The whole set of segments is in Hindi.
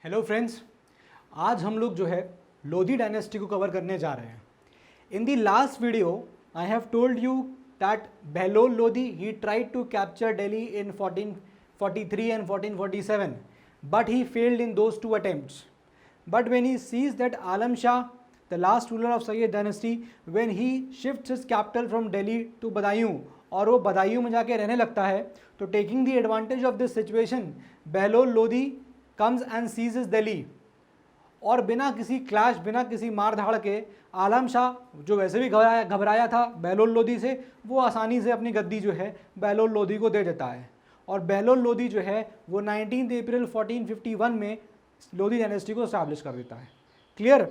हेलो फ्रेंड्स, आज हम लोग जो है लोधी डायनेस्टी को कवर करने जा रहे हैं। In the last video I have told you that Bahlol Lodi he tried to capture Delhi in 1443 and 1447, but he failed in those two attempts. But when he sees that Alam Shah, the last ruler of Sayyid dynasty, when he shifts his capital from Delhi to Badaयूं और वो बदायूं में जाके रहने लगता है, तो taking the advantage of this situation Bahlol Lodi comes and seizes Delhi, और बिना किसी क्लैश, बिना किसी मार धाड़ के आलम शाह जो वैसे भी घबराया था बेहलोल लोधी से, वो आसानी से अपनी गद्दी जो है बेहलोल लोधी को दे देता है। और बेहलोल लोधी जो है वो 19 अप्रैल 1451 में लोधी डायनेस्टी को इस्टेब्लिश कर देता है। क्लियर?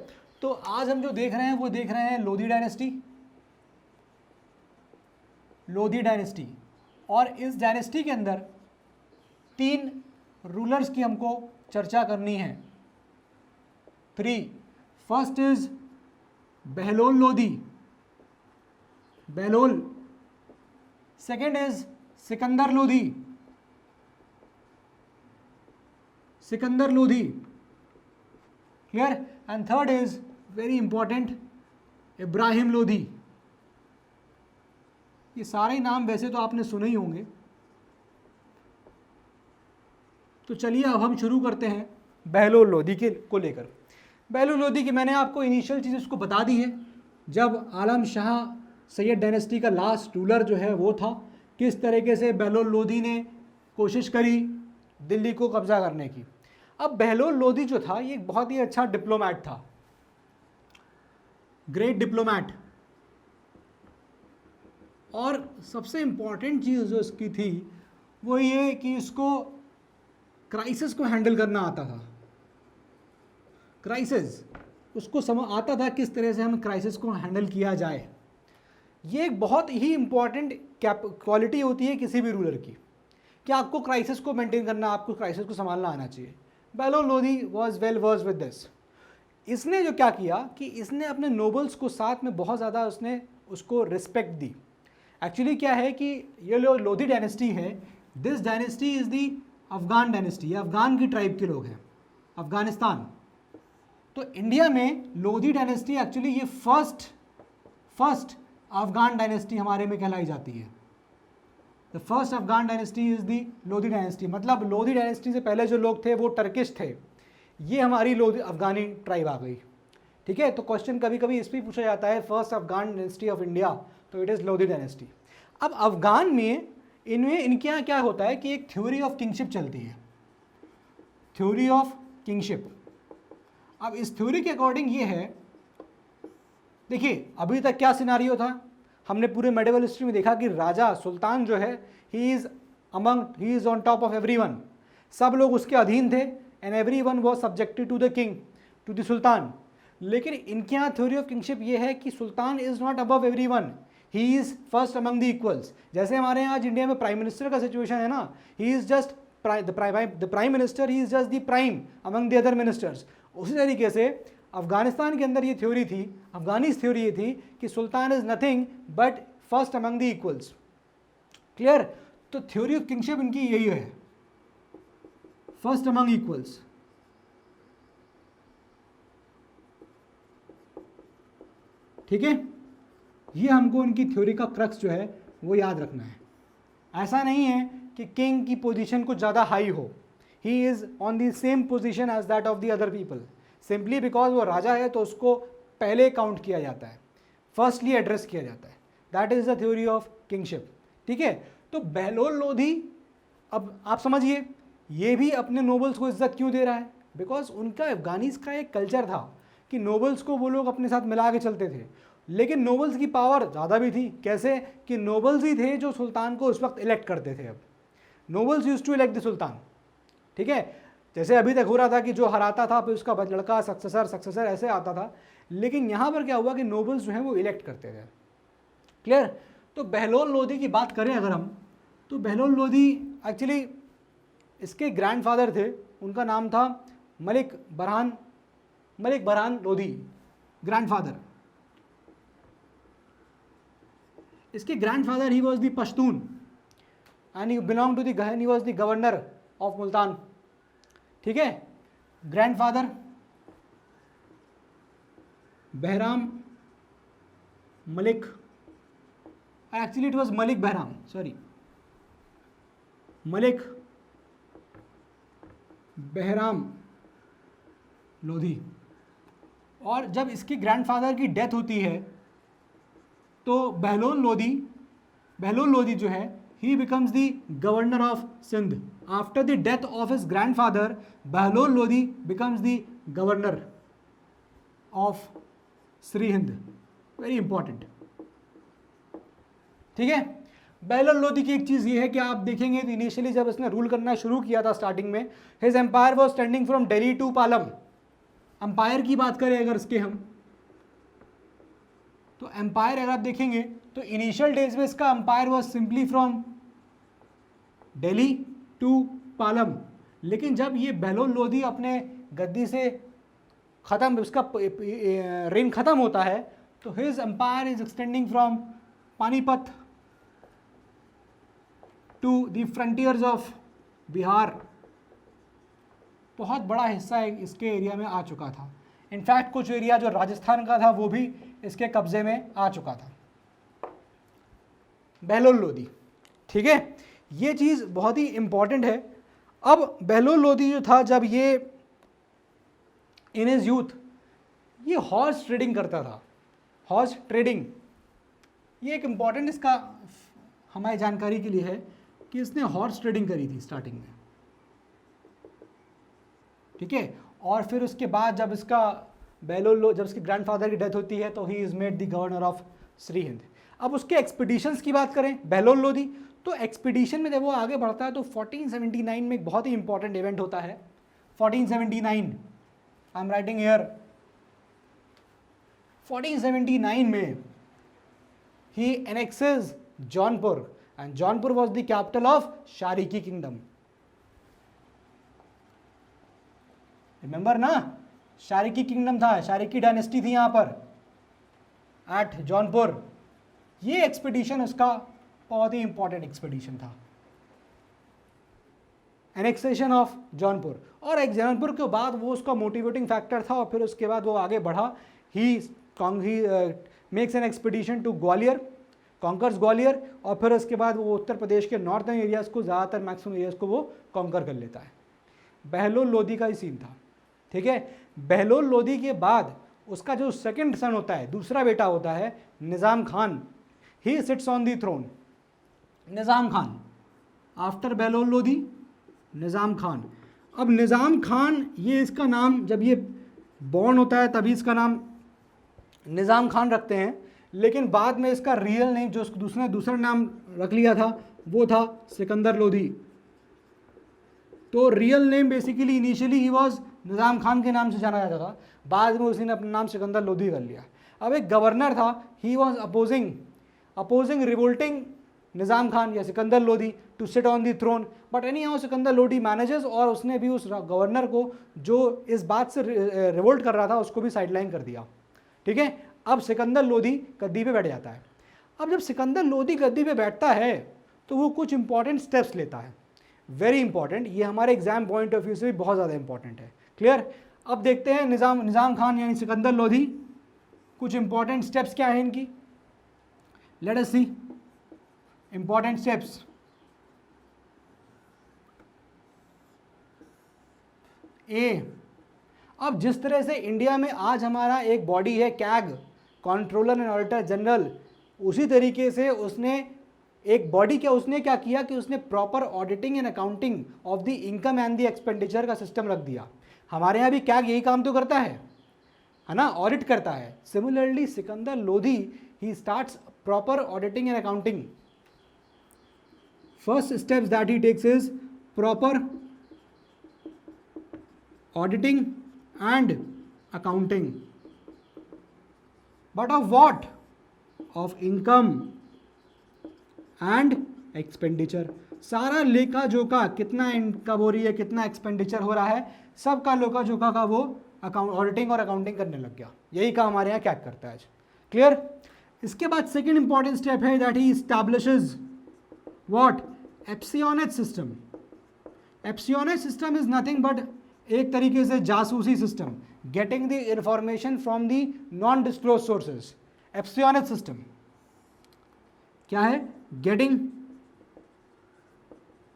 तो आज हम जो देख रहे हैं वो देख रहे हैं लोधी डायनेस्टी, लोधी डायनेस्टी। और इस डायनेस्टी के अंदर 3 रूलर्स की हमको चर्चा करनी है। 3, first is Bahlol Lodi, Bahlol. Second is Sikandar Lodi, Sikandar Lodi. Clear? And third is very important Ibrahim Lodi. ये सारे नाम वैसे तो आपने सुने ही होंगे। तो चलिए अब हम शुरू करते हैं बेहलोल लोधी को लेकर। बेहलोल लोधी की मैंने आपको इनिशियल चीज़ उसको बता दी है। जब आलम शाह सैयद डायनेस्टी का लास्ट रूलर जो है वो था, किस तरीके से बेहलोल लोधी ने कोशिश करी दिल्ली को कब्जा करने की। अब बेहलोल लोधी जो था ये एक बहुत ही अच्छा डिप्लोमैट था, ग्रेट डिप्लोमैट। और सबसे इम्पॉर्टेंट चीज़ जो इसकी थी वो ये कि इसको क्राइसिस को हैंडल करना आता था। क्राइसिस उसको आता था किस तरह से हम क्राइसिस को हैंडल किया जाए। ये एक बहुत ही इंपॉर्टेंट क्वालिटी होती है किसी भी रूलर की, कि आपको क्राइसिस को मेंटेन करना, आपको क्राइसिस को संभालना आना चाहिए। Bahlol Lodi was well versed with this. इसने जो क्या किया कि इसने अपने नोबल्स को साथ में बहुत ज़्यादा उसने उसको रिस्पेक्ट दी। एक्चुअली क्या है कि ये लोधी डायनेस्टी है, this dynasty is the Afghan dynasty, ये अफ़गान की ट्राइब के लोग हैं, अफ़गानिस्तान। तो इंडिया में लोधी डायनेस्टी एक्चुअली ये फर्स्ट अफ़गान डायनेस्टी हमारे में कहलाई जाती है। The first Afghan dynasty is the Lodhi dynasty. मतलब लोधी डायनेस्टी से पहले जो लोग थे वो टर्किश थे, ये हमारी लोधी अफ़गानी ट्राइब आ गई। ठीक है? तो क्वेश्चन कभी कभी इस पर पूछा जाता है first Afghan dynasty of India, तो इट इज़ लोधी डायनेस्टी। अब अफ़गान में इनके यहाँ क्या होता है कि एक थ्योरी ऑफ किंगशिप चलती है, थ्योरी ऑफ किंगशिप। अब इस थ्योरी के अकॉर्डिंग ये है, देखिए अभी तक क्या सिनारियो था, हमने पूरे मेडिवल हिस्ट्री में देखा कि राजा सुल्तान जो है he is on top of everyone, सब लोग उसके अधीन थे, and everyone was subjected to the king, to the sultan. लेकिन इनके यहाँ थ्योरी ऑफ किंगशिप ये है कि sultan is not above everyone, he is first among the equals. जैसे हमारे यहाँ आज इंडिया में प्राइम मिनिस्टर का सिचुएशन है ना, he is just the prime minister, he is just the prime among the other ministers. उसी तरीके से अफगानिस्तान के अंदर ये थ्योरी थी, अफगानी थ्योरी ये थी कि sultan is nothing but first among the equals. Clear? तो थ्योरी ऑफ किंगशिप इनकी यही है, फर्स्ट अमंग इक्वल्स। ठीक है? ये हमको इनकी थ्योरी का क्रक्स जो है वो याद रखना है। ऐसा नहीं है कि किंग की पोजीशन कुछ ज़्यादा हाई हो, he is on the same position as that of the other people, simply because वो राजा है तो उसको पहले काउंट किया जाता है, फर्स्टली एड्रेस किया जाता है। That is the theory of kingship. ठीक है? तो बेहलोल लोधी, अब आप समझिए ये भी अपने नोबल्स को इज्जत क्यों दे रहा है, बिकॉज उनका अफगानीज का एक कल्चर था कि नोबल्स को वो लोग अपने साथ मिला के चलते थे। लेकिन नोबल्स की पावर ज़्यादा भी थी। कैसे? कि नोबल्स ही थे जो सुल्तान को उस वक्त इलेक्ट करते थे। अब nobles used to elect the sultan. ठीक है? जैसे अभी तक हो रहा था कि जो हराता था फिर उसका लड़का सक्सेसर ऐसे आता था, लेकिन यहाँ पर क्या हुआ कि नोबल्स जो हैं वो इलेक्ट करते थे। क्लियर? तो बेहलोल लोधी की बात करें अगर हम, तो बेहलोल लोधी एक्चुअली इसके ग्रैंडफादर थे, उनका नाम था मलिक बरहान लोधी, ग्रैंडफादर। इसके grandfather he was the Pashtun and he belong to the, he was the governor of Multan. ठीक है? Grandfather Bahram Malik, actually it was Malik Bahram, sorry, Malik Bahram Lodi. और जब इसकी ग्रैंडफादर की डेथ होती है तो बहलोल लोधी जो है, he becomes the governor of Sindh. After the death of his grandfather, Bahlol Lodi becomes the governor of Sirhind. Very important, ठीक है। बहलोल लोधी की एक चीज़ ये है कि आप देखेंगे तो इनिशियली जब इसने रूल करना शुरू किया था स्टार्टिंग में, his empire was standing from Delhi to Palam. Empire की बात करें अगर इसके हम, तो एम्पायर अगर आप देखेंगे तो इनिशियल डेज में इसका empire was simply from Delhi to Palam. लेकिन जब ये बहलोल लोधी अपने गद्दी से ख़त्म, उसका रेन ख़त्म होता है, तो his empire is extending from Panipat to the frontiers of Bihar. बहुत बड़ा हिस्सा इसके एरिया में आ चुका था। इनफैक्ट कुछ एरिया जो राजस्थान का था वो भी इसके कब्जे में आ चुका था, बहलोल लोधी, ठीक है। ये चीज़ बहुत ही इंपॉर्टेंट है। अब बहलोल लोधी जो था, जब ये इन हिज यूथ ये हॉर्स ट्रेडिंग करता था। हॉर्स ट्रेडिंग ये एक इम्पॉर्टेंट इसका हमारी जानकारी के लिए है कि इसने हॉर्स ट्रेडिंग करी थी स्टार्टिंग में, ठीक है। और फिर उसके बाद जब इसका जब इसके ग्रैंडफादर की डेथ होती है तो he is made the governor of Shri Hind. अब उसके एक्सपीडिशंस की बात करें बहलोल लोधी, तो एक्सपीडिशन में जब वो आगे बढ़ता है तो 1479 में एक बहुत ही इंपॉर्टेंट इवेंट होता है। 1479, आई एम राइटिंग हियर, 1479 में he annexes Jaunpur, and Jaunpur was the capital of Sharqi kingdom. Remember ना, शारीकी किंगडम था, शारीकी डायनेस्टी थी यहाँ पर एट जौनपुर। ये एक्सपीडिशन उसका बहुत ही इंपॉर्टेंट एक्सपीडिशन था, एनेक्सेशन ऑफ जौनपुर। और एक जौनपुर के बाद वो उसका मोटिवेटिंग फैक्टर था, और फिर उसके बाद वो आगे बढ़ा। He makes an expedition to Gwalior, conquers Gwalior, और फिर उसके बाद वो उत्तर प्रदेश के नॉर्थर्न एरियाज़ को, ज़्यादातर मैक्सिमम एरियाज़ को वो कॉन्कर कर लेता है। बहलोल लोधी का ही सीन था, ठीक है। बहलोल लोधी के बाद उसका जो सेकंड सन होता है, दूसरा बेटा होता है Nizam Khan. He sits on the throne, Nizam Khan, after Bahlol Lodi Nizam Khan. अब निज़ाम खान, ये इसका नाम जब ये बॉर्न होता है तभी इसका नाम निज़ाम खान रखते हैं, लेकिन बाद में इसका रियल नेम जो दूसरा नाम रख लिया था वो था सिकंदर लोधी। तो real name basically initially he was Nizam Khan के नाम से जाना जाता था, बाद में उसने अपना नाम सिकंदर लोधी कर लिया। अब एक गवर्नर था, he was opposing revolting Nizam Khan या Sikandar Lodi to sit on the throne, but anyhow Sikandar Lodi manages, और उसने भी उस गवर्नर को जो इस बात से रिवोल्ट कर रहा था उसको भी साइडलाइन कर दिया, ठीक है। अब सिकंदर लोधी गद्दी पे बैठ जाता है। अब जब सिकंदर लोधी गद्दी पे बैठता है तो वो कुछ इंपॉर्टेंट स्टेप्स लेता है, वेरी इंपॉर्टेंट। ये हमारे एग्जाम पॉइंट ऑफ व्यू से भी बहुत ज़्यादा इंपॉर्टेंट है, क्लियर। अब देखते हैं निज़ाम खान यानी सिकंदर लोधी, कुछ इंपॉर्टेंट स्टेप्स क्या हैं इनकी, लेट अस सी इंपॉर्टेंट स्टेप्स। अब जिस तरह से इंडिया में आज हमारा एक बॉडी है CAG, controller and auditor general, उसी तरीके से उसने एक बॉडी उसने क्या किया कि उसने proper auditing and accounting of the income and the expenditure का सिस्टम रख दिया। हमारे यहाँ भी कैग यही काम तो करता है ना, ऑडिट करता है। Similarly Sikandar Lodi he starts proper auditing and accounting. First steps that he takes is proper auditing and accounting, but of what, of income and expenditure. सारा लेखा जोखा, कितना इनकम हो रही है, कितना एक्सपेंडिचर हो रहा है, सबका लेखा जोखा का वो ऑडिटिंग और अकाउंटिंग करने लग गया। यही काम हमारे यहाँ कैग करता है, क्लियर। इसके बाद सेकेंड इंपॉर्टेंट स्टेप है that he establishes what, espionage system. Espionage system is nothing but एक तरीके से जासूसी system, getting the information from the non disclose sources, एप्सियोनिक सिस्टम। क्या है? Getting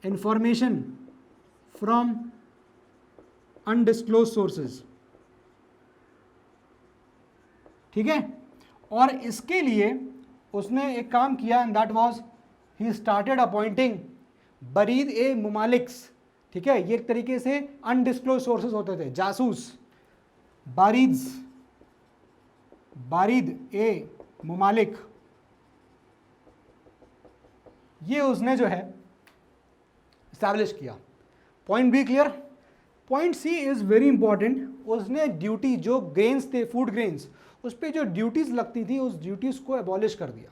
information from undisclose sources, ठीक है। और इसके लिए उसने एक काम किया, and that was he started appointing बरीद ए मुमालिक्स, ठीक है। ये एक तरीके से अनडिस्क्लोज सोर्सेज होते थे, जासूस, बारिद ए मुमालिक, ये उसने जो है इस्टेब्लिश किया। Point B clear? Point C is very important. उसने ड्यूटी, जो ग्रेन्स थे, फूड ग्रेन्स, उस पर जो ड्यूटीज लगती थी, उस ड्यूटीज को एबॉलिश कर दिया।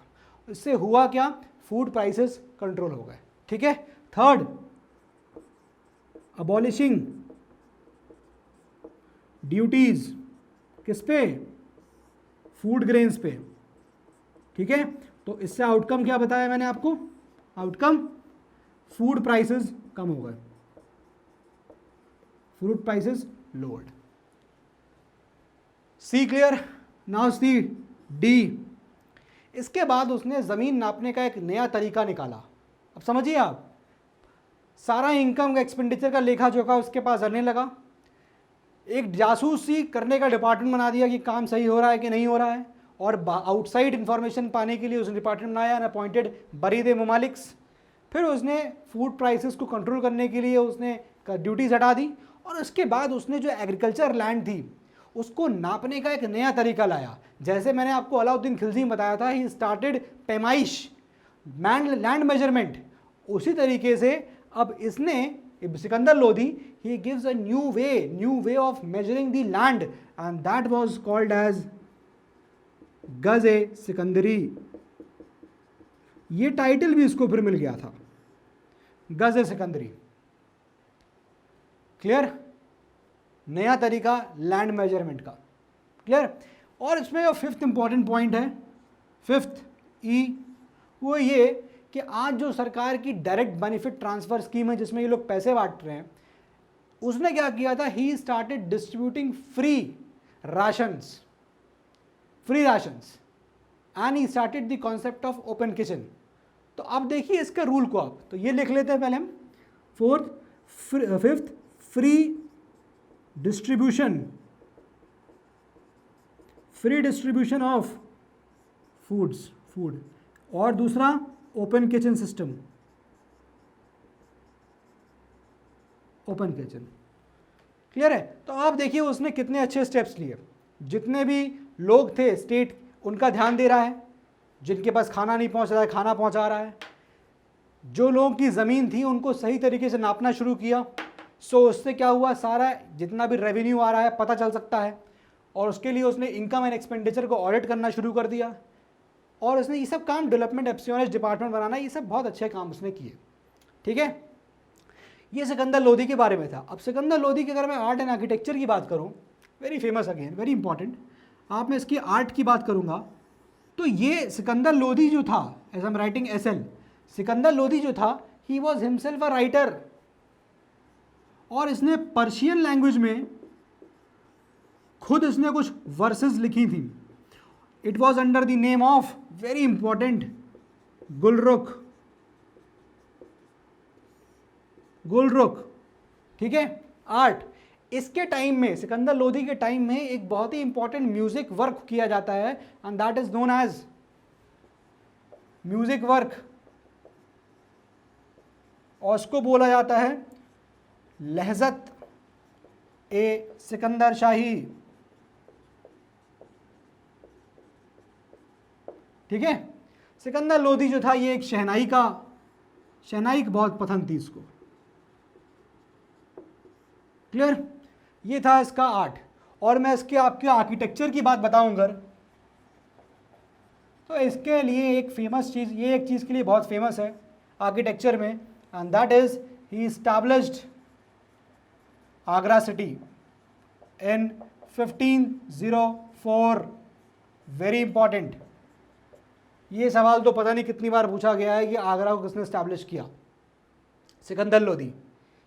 इससे हुआ क्या? फूड प्राइसेस कंट्रोल हो गए, ठीक है। थर्ड, अबॉलिशिंग ड्यूटीज किस पे? फूड ग्रेन्स पे, ठीक है। तो इससे आउटकम क्या बताया मैंने आपको? आउटकम फूड प्राइसेस कम हो गए, food prices lowered. C clear? Now C D. इसके बाद उसने ज़मीन नापने का एक नया तरीका निकाला। अब समझिए आप, सारा इनकम का, एक्सपेंडिचर का लेखा जोखा उसके पास रहने लगा। एक जासूसी करने का डिपार्टमेंट बना दिया कि काम सही हो रहा है कि नहीं हो रहा है, और आउटसाइड इंफॉर्मेशन पाने के लिए उसने डिपार्टमेंट बनाया एंड अपॉइंटेड बरीद ए मुमालिक्स। फिर उसने फूड प्राइसेस को कंट्रोल करने के लिए उसने ड्यूटीज हटा दी, और उसके बाद उसने जो एग्रीकल्चर लैंड थी उसको नापने का एक नया तरीका लाया। जैसे मैंने आपको अलाउद्दीन खिलजी में बताया था, ही स्टार्टेड पैमाइश, लैंड मेजरमेंट। उसी तरीके से अब इसने, Sikandar Lodi, he gives a new way of measuring the land, and that was called as गज-ए सिकंदरी। ये टाइटल भी इसको फिर मिल गया था, गज-ए सिकंदरी। क्लियर? नया तरीका लैंड मेजरमेंट का, क्लियर। और इसमें जो फिफ्थ इंपॉर्टेंट पॉइंट है, फिफ्थ ई, वो ये कि आज जो सरकार की डायरेक्ट बेनिफिट ट्रांसफर स्कीम है, जिसमें ये लोग पैसे बांट रहे हैं, उसने क्या किया था? He started distributing free rations, and he started the concept of open kitchen. तो अब देखिए इसके रूल को आप, तो ये लिख लेते हैं पहले हम। Fifth, free distribution of food, और दूसरा open kitchen system, open kitchen. Clear है? तो आप देखिए उसने कितने अच्छे स्टेप्स लिए। जितने भी लोग थे स्टेट, उनका ध्यान दे रहा है, जिनके पास खाना नहीं पहुंच रहा है खाना पहुंचा रहा है, जो लोगों की ज़मीन थी उनको सही तरीके से नापना शुरू किया। सो उससे क्या हुआ? सारा जितना भी रेवेन्यू आ रहा है पता चल सकता है, और उसके लिए उसने इनकम एंड एक्सपेंडिचर को ऑडिट करना शुरू कर दिया। और उसने ये सब काम, डेवलपमेंट एप्सियोनिक डिपार्टमेंट बनाना, ये सब बहुत अच्छे काम उसने किए, ठीक है। ये सिकंदर लोधी के बारे में था। अब सिकंदर लोधी की अगर मैं आर्ट एंड आर्किटेक्चर की बात करूं, very famous again, very important. आप मैं इसकी आर्ट की बात करूंगा तो ये सिकंदर लोधी जो था, as I am writing SL, Sikandar Lodi जो था, he was himself a writer, और इसने पर्शियन लैंग्वेज में खुद इसने कुछ वर्सेस लिखी थी। It was under the name of, very important, Gulrukh, ठीक है। आर्ट, इसके टाइम में, सिकंदर लोधी के टाइम में एक बहुत ही इंपॉर्टेंट म्यूजिक वर्क किया जाता है, and that is known as music work, और उसको बोला जाता है लहजत ए सिकंदर शाही, ठीक है। सिकंदर लोधी जो था, ये एक शहनाई बहुत पसंद थी इसको, क्लियर। ये था इसका आर्ट। और मैं इसके आपके आर्किटेक्चर की बात बताऊं अगर, तो इसके लिए एक फेमस चीज़, ये एक चीज़ के लिए बहुत फेमस है आर्किटेक्चर में, and that is he established Agra city in 1504। Very important, ये सवाल तो पता नहीं कितनी बार पूछा गया है कि आगरा को किसने एस्टैब्लिश किया? सिकंदर लोधी,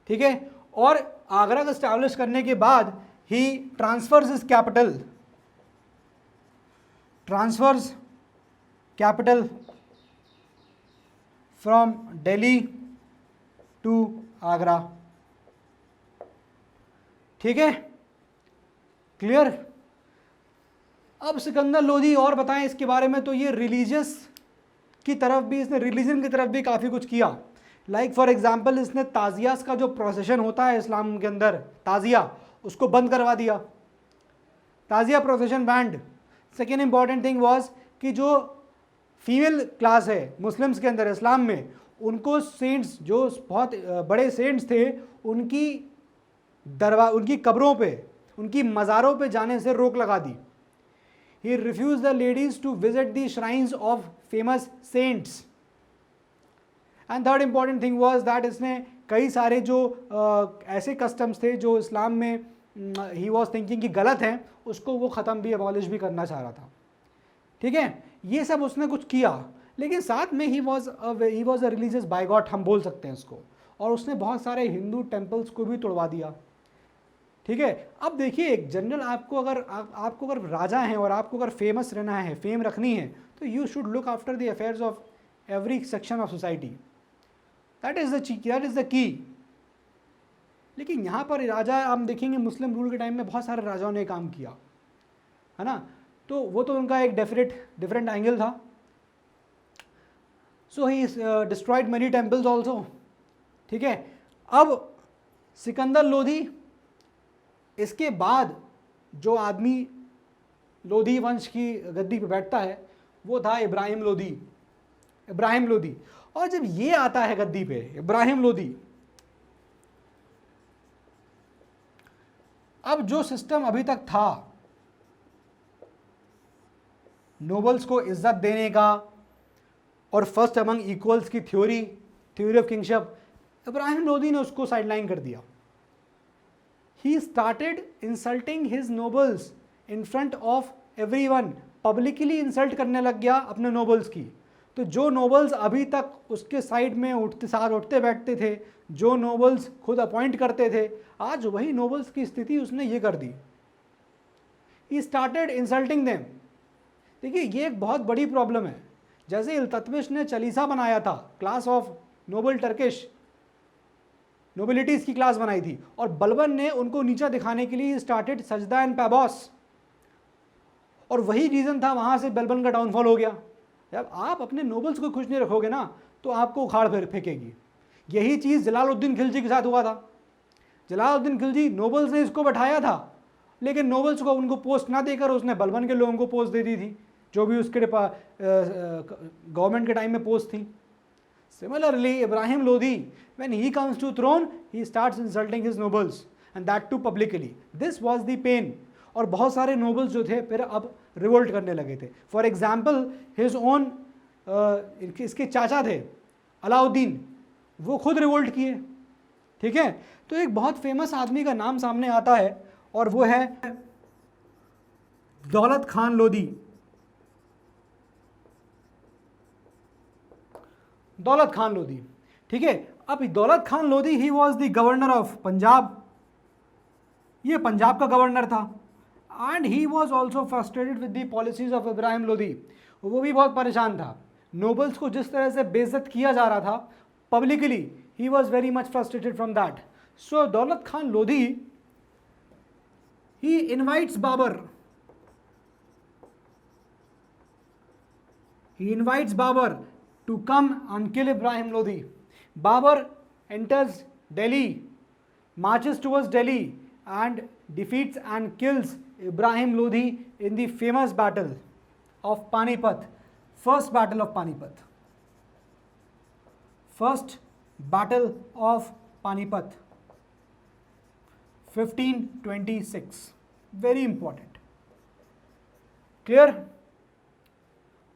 ठीक है। और आगरा को स्टैब्लिश करने के बाद he transfers capital from Delhi to Agra. ठीक है, क्लियर। अब सिकंदर लोधी और बताएं इसके बारे में। तो ये रिलीजियस की तरफ भी, इसने रिलीजन की तरफ भी काफ़ी कुछ किया। लाइक फॉर एग्जांपल इसने ताजियास का जो प्रोसेशन होता है इस्लाम के अंदर, ताजिया, उसको बंद करवा दिया, ताजिया procession banned. Second important thing was कि जो फीमेल क्लास है मुस्लिम्स के अंदर इस्लाम में, उनको सेंट्स, जो बहुत बड़े सेंट्स थे, उनकी कब्रों पे, उनकी मज़ारों पे जाने से रोक लगा दी। He refused the ladies to visit the shrines of famous saints. And third important thing was that इसने कई सारे जो ऐसे कस्टम्स थे जो इस्लाम में he was thinking कि गलत हैं, उसको वो ख़त्म भी, अबॉलिश भी करना चाह रहा था। ठीक है, ये सब उसने कुछ किया, लेकिन साथ में ही वॉज अ रिलीजियस बाइगॉट, हम बोल सकते हैं इसको। और उसने बहुत सारे हिंदू टेम्पल्स को भी तोड़वा दिया। ठीक है, अब देखिए एक जनरल, आपको अगर राजा हैं और आपको अगर फेमस रहना है, फेम रखनी है, तो you should look after the affairs of every section of society. That is the key. लेकिन यहाँ पर राजा, हम देखेंगे मुस्लिम रूल के टाइम में बहुत सारे राजाओं ने काम किया, है ना, तो वो तो उनका एक डिफरेंट एंगल था। सो ही डिस्ट्रॉयड मेनी टेम्पल्स ऑल्सो। ठीक है, अब सिकंदर लोधी, इसके बाद जो आदमी लोधी वंश की गद्दी पे बैठता है वो था इब्राहिम लोधी। और जब ये आता है गद्दी पे, इब्राहिम लोधी, अब जो सिस्टम अभी तक था नोबल्स को इज्जत देने का और फर्स्ट अमंग इक्वल्स की theory of kingship, Ibrahim Lodhi ने उसको साइडलाइन कर दिया। He started insulting his nobles in front of everyone, publicly insult करने लग गया अपने नोबल्स की। तो जो नोबल्स अभी तक उसके साइड में उठते बैठते थे, जो नोबल्स खुद अपॉइंट करते थे, आज वही नोबल्स की स्थिति उसने ये कर दी। He started insulting them। देखिए ये एक बहुत बड़ी प्रॉब्लम है। जैसे इल्तुतमिश ने चलीसा बनाया था, क्लास ऑफ नोबल टर्किश नोबिलिटीज़ की क्लास बनाई थी, और बलबन ने उनको नीचा दिखाने के लिए स्टार्टेड सजदा एंड पैबॉस, और वही रीज़न था, वहाँ से बलबन का डाउनफॉल हो गया। जब आप अपने नोबल्स को खुश नहीं रखोगे ना, तो आपको उखाड़ फेंकेगी। यही चीज़ जलालुद्दीन खिलजी के साथ हुआ था। जलालुद्दीन खिलजी, नोबल्स ने इसको बैठाया था, लेकिन नोबल्स को उनको पोस्ट ना देकर उसने बलबन के लोगों को पोस्ट दे दी थी, जो भी उसके गवर्नमेंट के टाइम में पोस्ट थी। Similarly, Ibrahim Lodi, when he comes to throne, he starts insulting his nobles, and that too publicly. This was the pain. और बहुत सारे nobles जो थे फिर अब रिवोल्ट करने लगे थे। फॉर एग्जाम्पल his own, इसके चाचा थे अलाउद्दीन, वो खुद रिवोल्ट किए। ठीक है, तो एक बहुत फेमस आदमी का नाम सामने आता है और वो है दौलत खान लोधी। दौलत खान लोधी, ठीक है। अब दौलत खान लोधी ही was the governor of Punjab, ये पंजाब का गवर्नर था। And he was also frustrated with the policies of Ibrahim Lodhi, वो भी बहुत परेशान था। नोबल्स को जिस तरह से बेइज्जत किया जा रहा था publicly, he was very much frustrated from that. So Daulat Khan Lodi he invites Babur to come and kill Ibrahim Lodi. Babur enters Delhi, marches towards Delhi and defeats and kills Ibrahim Lodi in the famous battle of Panipat, first battle of Panipat. First battle of Panipat, 1526. Very important. Clear?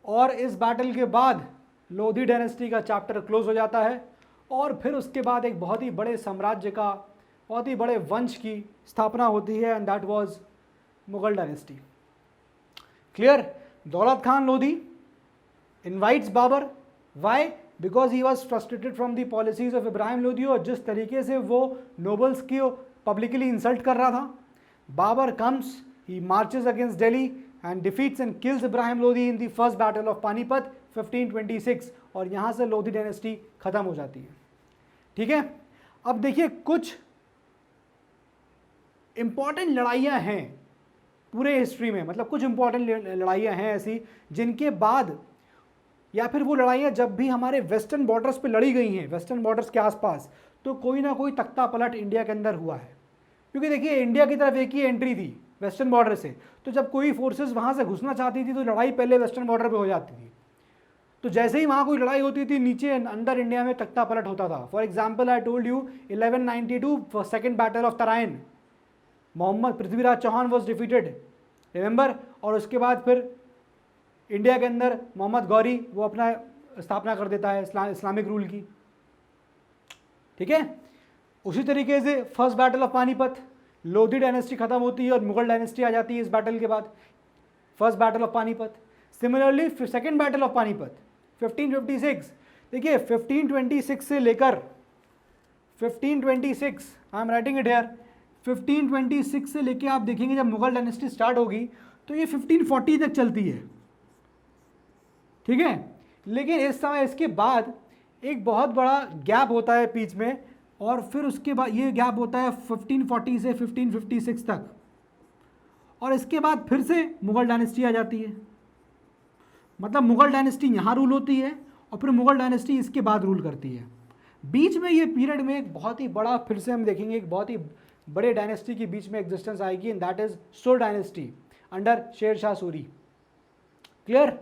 और इस बैटल के बाद लोधी डायनेस्टी का चैप्टर क्लोज हो जाता है और फिर उसके बाद एक बहुत ही बड़े साम्राज्य का, बहुत ही बड़े वंश की स्थापना होती है, and that was Mughal dynasty. Clear? Daulat Khan Lodi invites Babur, why? Because he was frustrated from the policies of Ibrahim Lodi, और जिस तरीके से वो नोबल्स की पब्लिकली इंसल्ट कर रहा था. Babur comes, he marches against Delhi and defeats and kills Ibrahim Lodi in the first battle of Panipat 1526, और यहाँ से लोधी डायनेस्टी खत्म हो जाती है. ठीक है, अब देखिए कुछ इंपॉर्टेंट लड़ाइयाँ हैं पूरे हिस्ट्री में, मतलब कुछ इंपॉर्टेंट लड़ाइयाँ हैं ऐसी जिनके बाद, या फिर वो लड़ाइयाँ जब भी हमारे वेस्टर्न बॉर्डर्स पे लड़ी गई हैं, वेस्टर्न बॉर्डर्स के आसपास, तो कोई ना कोई तख्ता पलट इंडिया के अंदर हुआ है. क्योंकि देखिए इंडिया की तरफ एक ही एंट्री थी वेस्टर्न बॉर्डर से, तो जब कोई फोर्सेस वहाँ से घुसना चाहती थी तो लड़ाई पहले वेस्टर्न बॉर्डर पे हो जाती थी. तो जैसे ही वहाँ कोई लड़ाई होती थी नीचे अंदर इंडिया में तख्ता पलट होता था. For example I told you 1192 second battle of Tarain, Mohammad Prithviraj Chauhan was defeated, remember. और उसके बाद फिर इंडिया के अंदर मोहम्मद गौरी वो अपना स्थापना कर देता है इस्लामिक रूल की. ठीक है, उसी तरीके से first battle of Panipat, Lodhi dynasty खत्म होती है और मुगल डायनेस्टी आ जाती है इस बैटल के बाद, first battle of Panipat. Similarly second battle of Panipat 1556, देखिए 1526 से लेकर 1526, आई एम राइटिंग इट हियर, 1526 से लेके आप देखेंगे जब मुगल डायनेस्टी स्टार्ट होगी तो ये 1540 तक चलती है. ठीक है, लेकिन इस समय इसके बाद एक बहुत बड़ा गैप होता है बीच में, और फिर उसके बाद ये गैप होता है 1540 से 1556 तक, और इसके बाद फिर से मुगल डायनेस्टी आ जाती है. मतलब मुगल डायनेस्टी यहाँ रूल होती है और फिर मुगल डायनेस्टी इसके बाद रूल करती है. बीच में ये पीरियड में एक बहुत ही बड़ा, फिर से हम देखेंगे एक बहुत ही बड़े डायनेस्टी के बीच में एग्जिस्टेंस आएगी, एंड दैट इज सुर dynasty under Sher Shah Suri. Clear?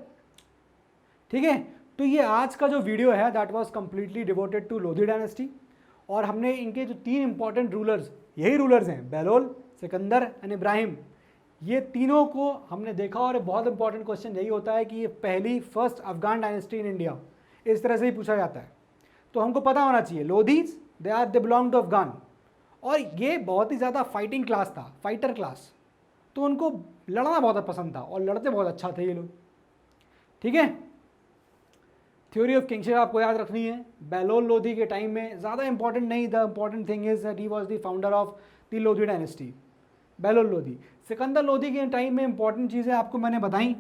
ठीक है, तो ये आज का जो वीडियो है that was completely devoted to Lodi dynasty, और हमने इनके जो 3 इंपॉर्टेंट रूलर्स, यही रूलर्स हैं बहलोल, सिकंदर एंड इब्राहिम, ये तीनों को हमने देखा. और बहुत इंपॉर्टेंट क्वेश्चन यही होता है कि ये पहली first Afghan dynasty in India, इस तरह से ही पूछा जाता है. तो हमको पता होना चाहिए Lodis they belong to Afghan, और ये बहुत ही ज़्यादा फाइटिंग क्लास था, फाइटर क्लास, तो उनको लड़ना बहुत पसंद था और लड़ते बहुत अच्छा थे ये लोग. ठीक है, थ्योरी ऑफ किंगशिप आपको याद रखनी है. बहलोल लोधी के टाइम में ज़्यादा इंपॉर्टेंट नहीं, the important thing is that he was the founder of the Lodhi dynasty, Bahlol Lodhi. Sikandar Lodhi के टाइम में इंपॉर्टेंट चीज़ें आपको मैंने बताई,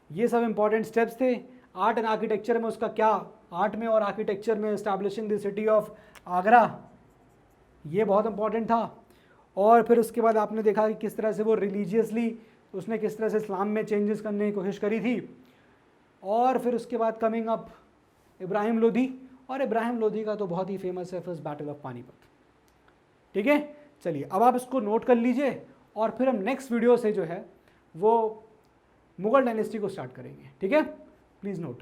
ये सब इंपॉर्टेंट स्टेप्स थे. आर्ट एंड आर्किटेक्चर में उसका क्या, आर्ट में और आर्किटेक्चर में establishing the city of Agra, ये बहुत इंपॉर्टेंट था. और फिर उसके बाद आपने देखा कि किस तरह से वो रिलीजियसली उसने किस तरह से इस्लाम में चेंजेस करने की कोशिश करी थी. और फिर उसके बाद कमिंग अप इब्राहिम लोधी, और इब्राहिम लोधी का तो बहुत ही फेमस है फर्स्ट बैटल ऑफ पानीपत. ठीक है, चलिए अब आप इसको नोट कर लीजिए, और फिर हम नेक्स्ट वीडियो से जो है वो मुगल डायनेस्टी को स्टार्ट करेंगे. ठीक है, प्लीज़ नोट.